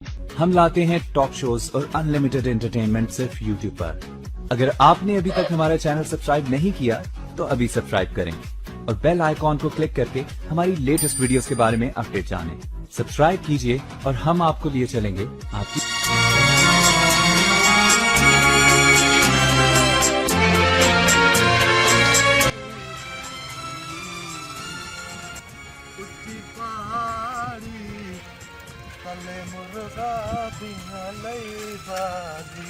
हम लाते हैं top shows और अनलिमिटेड एंटरटेनमेंट सिर्फ YouTube पर। अगर आपने अभी तक हमारा चैनल सब्सक्राइब नहीं किया तो अभी सब्सक्राइब करें और बेल आइकॉन को क्लिक करके हमारी लेटेस्ट वीडियोस के बारे में अपडेट जानें। सब्सक्राइब कीजिए और हम आपको लिए चलेंगे आपकी तले मुर्गा बिना लई बाजी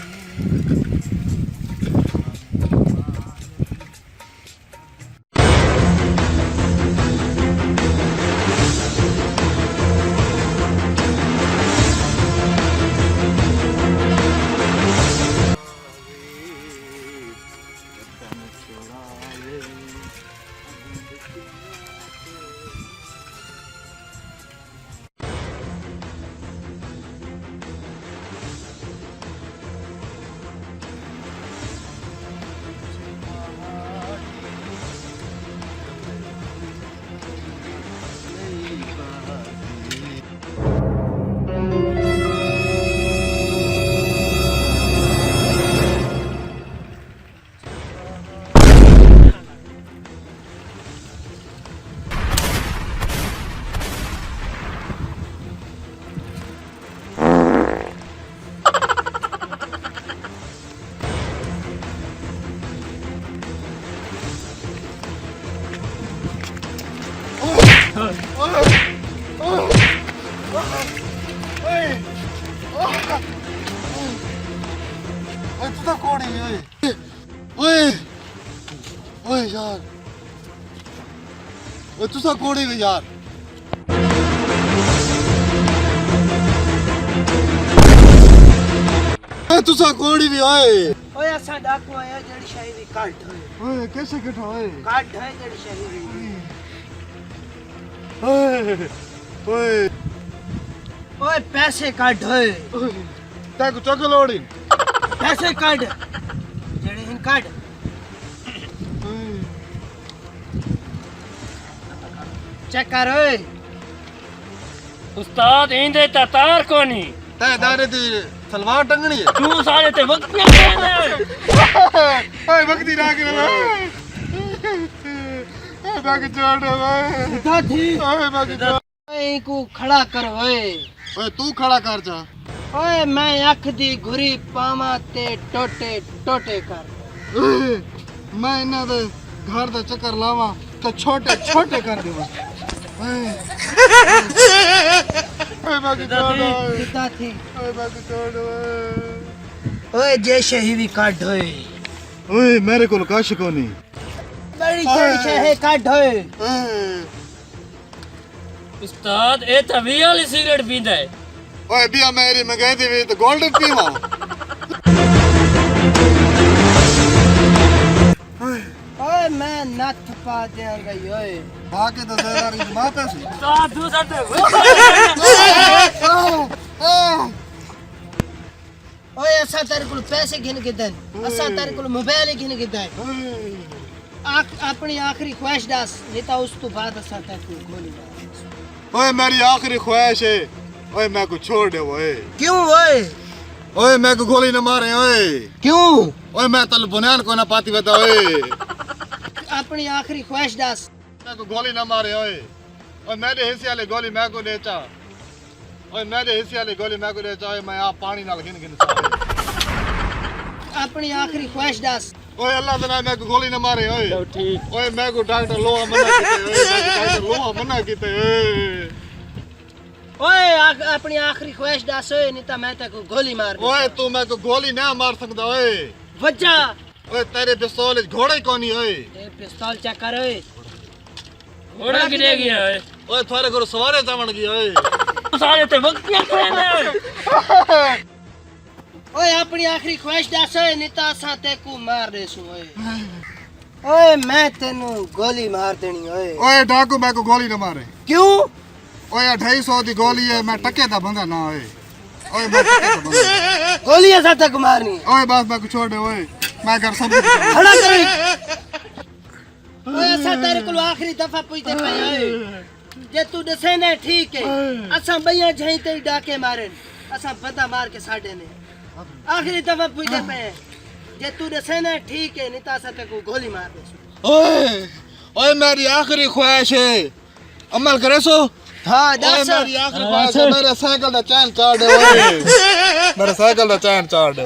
तू तो कौन है ओए ओए यार ओए तू तो कौन है यार ओए तू तो कौन है ओए ओए असा डाकू आया जड़ी शाही दी काट होए ओए कैसे कटा ओए काट है जड़ी शाही दी ओए ओए ओए पैसे काट होए ता को चक लोड़ी पैसे काट जड़ी हिन काट चेक कर ओए उस्ताद इंदे तार कोनी ता दारे दी सलवार टंगनी है तू सारे ते वक्त पे ओए वक्ती राख रे ओए बाकी छोड़ ओए था थी ओए बाकी छोड़ ओए को खड़ा कर ओए ओए तू खड़ा कर जा ओए मैं अख दी घुरी पावा ते टोटे टोटे कर मैं इन्हां दे घर दा चक्कर लावां तो छोटे छोटे कर देवां ओए बाकी छोड़ ओए किता थी ओए बाकी छोड़ ओए जे शाही दी काट होए ओए मेरे कोल काश कोनी बड़ी जड़ी शाही काट होए उस्ताद ए तवी वाली सिगरेट पींदा है ओए बिया मेरी मंगाई दी तो गोल्डन पीवा ओए मैं नथ पा देंगा ओए बाकी तो ज़रा बात है सी उस्ताद दूसरा ते ओए असा तेरे को पैसे गिन के दन असा तेरे को मोबाइल गिन के दन अपनी आखिरी ख्वाहिश दस नहीं तो उस तो बाद असा तेरे को गोली मार ओए मेरी आखिरी ख्वाहिश है ओए मैं को छोड़ दे ओए क्यों ओए ओए मैं को गोली न मारे ओए क्यों ओए मैं तल बुनियान को ना पाती बता ओए अपनी आखिरी ख्वाहिश दस मैं को गोली न मारे ओए ओए मेरे हिस्से वाले गोली मैं को दे चा ओए मेरे हिस्से वाले गोली मैं को दे चा ओए मैं आप पानी नाल गिन गिन अपनी आखिरी ख्वाहिश दस ओए अल्लाह दे नाम मैं को गोली न मारे ओए ठीक ओए मैं को डॉक्टर लोहा मना कीते ओए मैं को डॉक्टर लोहा मना कीते ओए अपनी आखिरी ख्वाहिश दस ओए नहीं तो मैं तेरे को गोली मार दूं ओए तू मैं को गोली ना मार सकदा ओए वजह ओए तेरे पिस्तौल घोड़ा ही कोनी ओए ए पिस्तौल चेक कर ओए घोड़ा गिरे गया है ओए थारे को सवारे जावण गई ओए तू सारे ते वक्त पे ओए अपनी आखिरी ख्वाहिश दस ओए नहीं तो असा ते को मार देसू ओए ओए मैं तेनू गोली मार देनी ओए ओए डाकू मैं को गोली न मारे क्यों ओए 250 दी गोली है मैं टके दा बंदा ना ओए ओए मैं टके दा बंदा गोली ऐसा तक मारनी ओए बस मैं को छोड़ दे ओए मैं घर सब खड़ा करो ओए असा तेरे को आखिरी दफा पूछते पे आए जे तू दसे ने ठीक है असा भैया जहीं ते डाके मारन असा पता मार के साडे ने आखिरी दफा पूछे पे जे तू दसे ना ठीक है नहीं तो असा ते को गोली मार दे ओए ओए मेरी आखिरी ख्वाहिश है अमल करे सो हां ओए दस मेरी आखिरी ख्वाहिश है मेरे साइकिल दा चैन चाड़ दे ओए मेरे साइकिल दा चैन चाड़ दे